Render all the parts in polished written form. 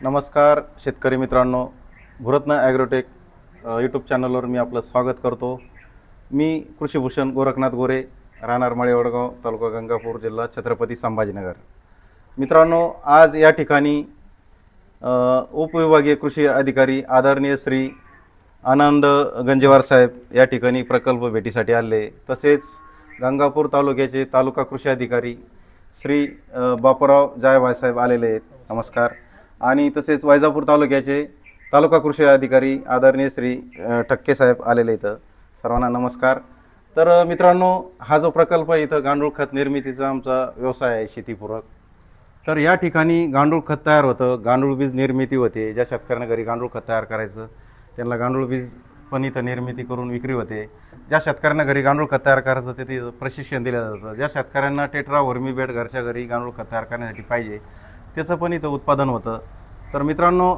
नमस्कार शेतकरी मित्रांनो, भूरत्न ॲग्रोटेक यूट्यूब चॅनलवर मी आपलं स्वागत करतो। मी कृषीभूषण गोरखनाथ गोरे, राहणार माळे वडगाव, तालुका गंगापूर, जिल्हा छत्रपती संभाजीनगर। मित्रांनो, आज या ठिकाणी उपविभागीय कृषी अधिकारी आदरणीय श्री आनंद गंजेवार साहेब या ठिकाणी प्रकल्प भेटीसाठी आले। तसेच गंगापूर तालुक्याचे तालुका कृषी अधिकारी श्री बापूराव जायभाई साहेब आलेले आहेत। नमस्कार। आणि तसेच वैजापूर तालुक्याचे तालुका कृषी अधिकारी आदरणीय श्री ठक्के साहेब आलेले आहेत। सर्वांना नमस्कार। तर मित्रांनो, हा जो प्रकल्प इथं गांडूळ खत निर्मितीचा आमचा व्यवसाय आहे शेतीपूरक। तर या ठिकाणी गांडूळ खत तयार होतं, गांडूळ बीज निर्मिती होते। ज्या शेतकऱ्यांना घरी गांडूळ खत तयार करायचं त्यांना गांडूळ बीज पण इथं निर्मिती करून विक्री होते। ज्या शेतकऱ्यांना घरी गांडूळ खत तयार करायचं ते प्रशिक्षण दिलं जातं। ज्या शेतकऱ्यांना टेट्रा वर्मी बेड घरच्या घरी गांडूळ खत तयार करण्यासाठी पाहिजे त्याचं पण इथं उत्पादन होतं। तर मित्रांनो,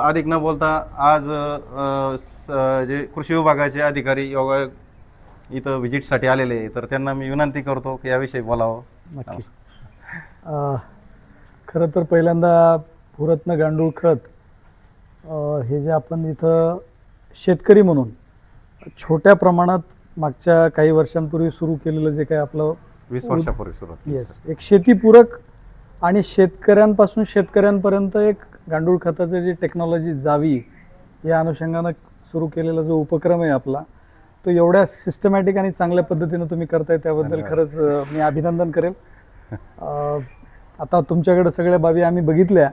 अधिक न बोलता आज जे कृषी विभागाचे अधिकारी योगा इथं व्हिजिटसाठी आलेले, तर त्यांना मी विनंती करतो की याविषयी बोलावं। नक्की। खरं तर पहिल्यांदा भूरत्न गांडूळ खत हे जे आपण इथं शेतकरी म्हणून छोट्या प्रमाणात मागच्या काही वर्षांपूर्वी सुरू केलेलं जे काही आपलं 20 वर्षापूर्वी सुरू एक शेतीपूरक आणि शेतकऱ्यांपासून शेतकऱ्यांपर्यंत एक गांडूळ खताचं जे टेक्नॉलॉजी जावी या अनुषंगानं सुरू केलेला जो उपक्रम आहे आपला, तो एवढ्या सिस्टमॅटिक आणि चांगल्या पद्धतीनं तुम्ही करताय त्याबद्दल खरंच मी अभिनंदन करेल। आता तुमच्याकडे सगळ्या बाबी आम्ही बघितल्या,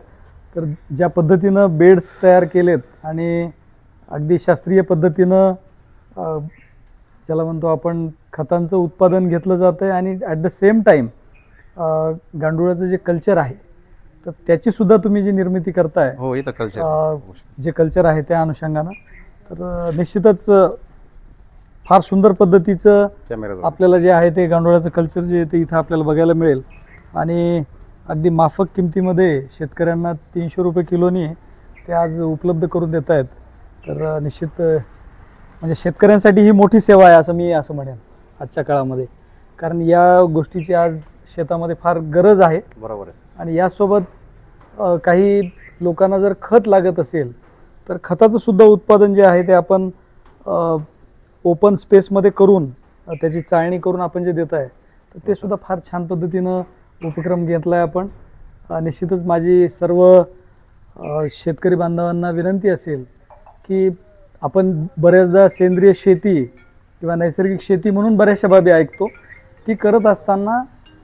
तर ज्या पद्धतीनं बेड्स तयार केलेत आणि अगदी शास्त्रीय पद्धतीनं ज्याला म्हणतो आपण खतांचं उत्पादन घेतलं जातं आहे आणि ॲट द सेम टाईम गांडुळाचं जे कल्चर आहे तर त्याची सुद्धा तुम्ही जी निर्मिती करताय, हो इथं कल्चर जे कल्चर आहे त्या अनुषंगानं, तर निश्चितच फार सुंदर पद्धतीचं आपल्याला जे आहे ते गांडुळाचं कल्चर जे ते इथं आपल्याला बघायला मिळेल। आणि अगदी माफक किमतीमध्ये शेतकऱ्यांना 300 रुपये किलोनी ते आज उपलब्ध करून देत आहेत। तर निश्चित म्हणजे शेतकऱ्यांसाठी ही मोठी सेवा आहे असं मी म्हणेन आजच्या काळामध्ये, कारण या गोष्टीची आज शेतामध्ये फार गरज आहे। बरोबर आहे। आणि यासोबत काही लोकांना जर खत लागत असेल तर खताचं सुद्धा उत्पादन जे आहे ते आपण ओपन स्पेसमध्ये करून त्याची चाळणी करून आपण जे देत आहे तर ते सुद्धा फार छान पद्धतीनं उपक्रम घेतला आहे आपण। निश्चितच माझी सर्व शेतकरी बांधवांना विनंती असेल की आपण बऱ्याचदा सेंद्रिय शेती किंवा नैसर्गिक शेती म्हणून बऱ्याचशा बाबी ऐकतो, ती करत असताना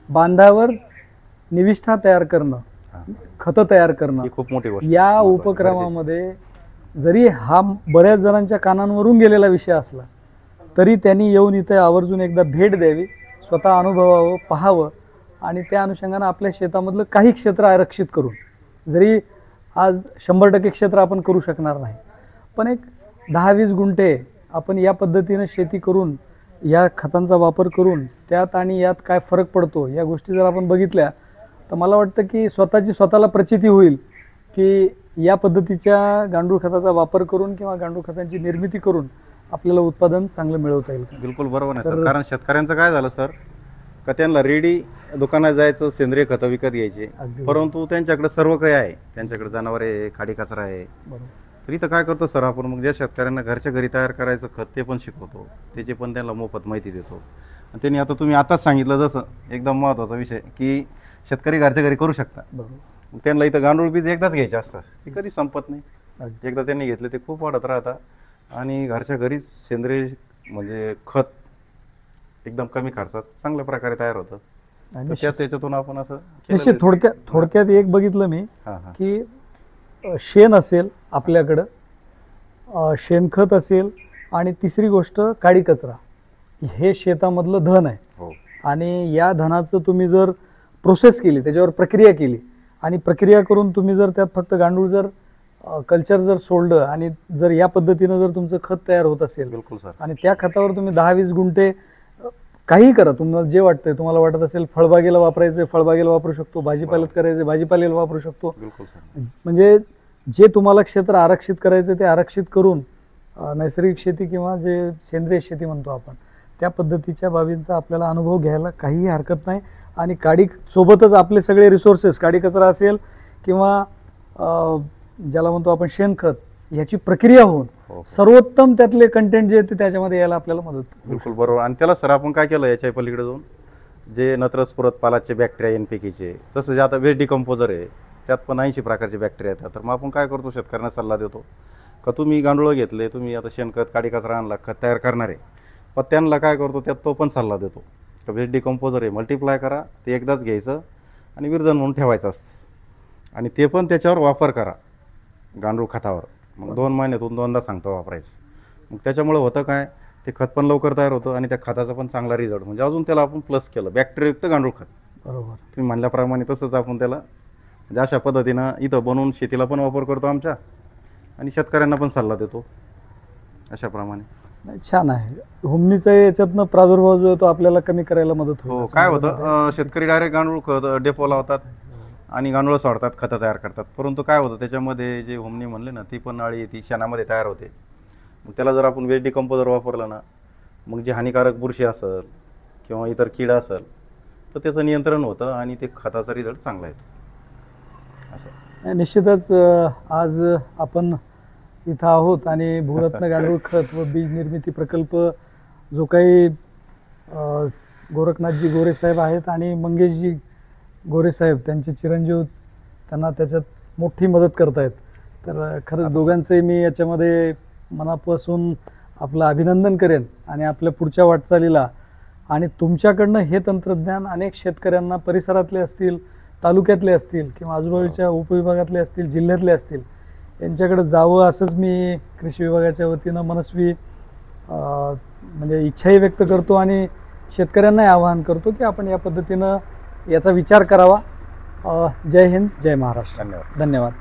बांधावर निविष्ठा तयार करणं, खतं तयार करणं खूप मोठी गोष्ट। या उपक्रमामध्ये जरी हा बऱ्याच जणांच्या कानांवरून गेलेला विषय असला तरी त्यांनी येऊन इथे आवर्जून एकदा भेट द्यावी, स्वतः अनुभवावं, पाहावं आणि त्या अनुषंगानं आपल्या शेतामधलं काही क्षेत्र आरक्षित करून, जरी आज 100% क्षेत्र आपण करू शकणार नाही पण एक 10-20 गुंठे आपण या पद्धतीनं शेती करून या खतांचा वापर करून त्यात आणि यात काय फरक पडतो या गोष्टी जर आपण बघितल्या तर मला वाटतं की स्वतःला प्रचिती होईल की या पद्धतीच्या गांडूळ खताचा वापर करून किंवा गांडूळ खतांची निर्मिती करून आपल्याला उत्पादन चांगलं मिळवता येईल। बिलकुल बरोबर आहे सर। कारण शेतकऱ्यांचं काय झालं सर का त्यांना रेडी दुकानात जायचं, सेंद्रिय खतं विकत घ्यायचे, परंतु त्यांच्याकडे सर्व काही आहे, त्यांच्याकडे जनावर आहे, खाडी कचरा आहे। तर इथं काय करतो सर आपण, मग ज्या शेतकऱ्यांना घरच्या घरी तयार करायचं खत ते पण शिकवतो, त्याची पण त्यांना मोफत माहिती देतो। आणि त्यांनी आता तुम्ही आताच सांगितलं जसं एकदम महत्त्वाचा विषय की शेतकरी घरच्या घरी करू शकता। त्यांना इथं गांडूळ बीज एकदाच घ्यायचे असतात, ते कधी संपत नाही। एकदा त्यांनी घेतले ते खूप वाढत राहतात आणि घरच्या घरीच सेंद्रिय म्हणजे खत एकदम कमी खर्चात चांगल्या प्रकारे तयार होतं। आणि त्याच्यातून आपण असं निश्चित थोडक्यात एक बघितलं मी की शेण असेल आपल्याकडं, शेणखत असेल आणि तिसरी गोष्ट काडी कचरा, हे शेतामधलं धन आहे। आणि या धनाचं तुम्ही जर प्रोसेस केली, त्याच्यावर प्रक्रिया केली आणि प्रक्रिया करून तुम्ही जर त्यात फक्त गांडूळ जर कल्चर जर सोडलं आणि जर या पद्धतीनं जर तुमचं खत तयार होत असेल, बिलकुल सर, आणि त्या खतावर तुम्ही 10-20 गुंठे काही करा, तुम्हाला जे वाटतंय, तुम्हाला वाटत असेल फळबागेला वापरायचं फळबागेला वापरू शकतो, भाजीपाल्यात करायचं भाजीपाल्याला वापरू शकतो। म्हणजे जे तुम्हाला क्षेत्र आरक्षित करायचं ते आरक्षित करून नैसर्गिक शेती किंवा जे सेंद्रिय शेती म्हणतो आपण त्या पद्धतीच्या बाबींचा आपल्याला अनुभव घ्यायला काहीही हरकत नाही। आणि काडी सोबतच आपले सगळे रिसोर्सेस, काडी कचरा असेल किंवा ज्याला म्हणतो आपण शेणखत, ह्याची प्रक्रिया होऊन हो. सर्वोत्तम त्यातले कंटेंट जे ते त्याच्यामध्ये यायला आपल्याला मदत होऊ बिलकुल बरोबर. आणि त्याला सर आपण काय केलं याच्या पलीकडे जाऊन, जे नत्रस्फुरत पालाचे बॅक्टेरिया NPKचे, तसं जे आता वेस्ट डिकम्पोजर आहे त्यात पण 80 प्रकारचे बॅक्टेरिया येतात. तर मग आपण काय करतो, शेतकऱ्यांना सल्ला देतो का तुम्ही गांडूळ घेतले, तुम्ही आता शेणखत काडी कचरा आणला खत तयार करणार आहे, पण त्यांना काय करतो त्यात तो पण सल्ला देतो का वेस्ट डिकम्पोजर आहे मल्टिप्लाय करा, ते एकदाच घ्यायचं आणि विरजन म्हणून ठेवायचं असतं आणि ते पण त्याच्यावर वापर करा गांडूळ खतावर. मग 2 महिन्यातून 2दा सांगतो वापरायचं. मग त्याच्यामुळे होतं काय, ते खत पण लवकर तयार होतं आणि त्या खताचा पण चांगला रिझल्ट, म्हणजे अजून त्याला आपण प्लस केलं बॅक्टेरियायुक्त गांडूळ खत. बरोबर. तुम्ही म्हणल्याप्रमाणे तसंच आपण त्याला म्हणजे अशा पद्धतीनं इथं बनवून शेतीला पण वापर करतो आमच्या आणि शेतकऱ्यांना पण सल्ला देतो अशाप्रमाणे. नाही, छान आहे. हुमणीचा याच्यातनं प्रादुर्भाव जो आहे तो आपल्याला कमी करायला मदत होईल हो. असं काय मला वाटतं. होतं, शेतकरी डायरेक्ट गांडूळ खत डेपो लावतात आणि गांडूळ सोडतात, खतं तयार करतात. परंतु काय होतं त्याच्यामध्ये जे हुमणी म्हणले ना, ती पण अळी ती शेणामध्ये तयार होते. मग त्याला जर आपण वेस्ट डिकम्पोजर वापरलं ना, मग जी हानिकारक बुरशी असेल किंवा इतर कीड असेल तर त्याचं नियंत्रण होतं आणि ते खताचा रिझल्ट चांगला येतो असं. नाही, निश्चितच आज आपण इथं आहोत आणि भूरत्न गांडूळ खत व बीज निर्मिती प्रकल्प जो काही गोरखनाथजी गोरे साहेब आहेत आणि मंगेशजी गोरे साहेब त्यांचे चिरंजीव त्यांना त्याच्यात मोठी मदत करतायत. तर खरंच दोघांचंही मी याच्यामध्ये मनापासून आपलं अभिनंदन करेन आणि आपल्या पुढच्या वाटचालीला आणि तुमच्याकडनं हे तंत्रज्ञान अनेक शेतकऱ्यांना परिसरातले असतील, तालुक्यातले असतील किंवा आजूबाजूच्या उपविभागातले असतील, जिल्ह्यातले असतील, यांच्याकडे जावं असंच मी कृषी विभागाच्या वतीनं मनस्वी म्हणजे इच्छाही व्यक्त करतो आणि शेतकऱ्यांनाही आवाहन करतो की आपण या पद्धतीनं याचा विचार करावा. जय हिंद, जय महाराष्ट्र. धन्यवाद. धन्यवाद.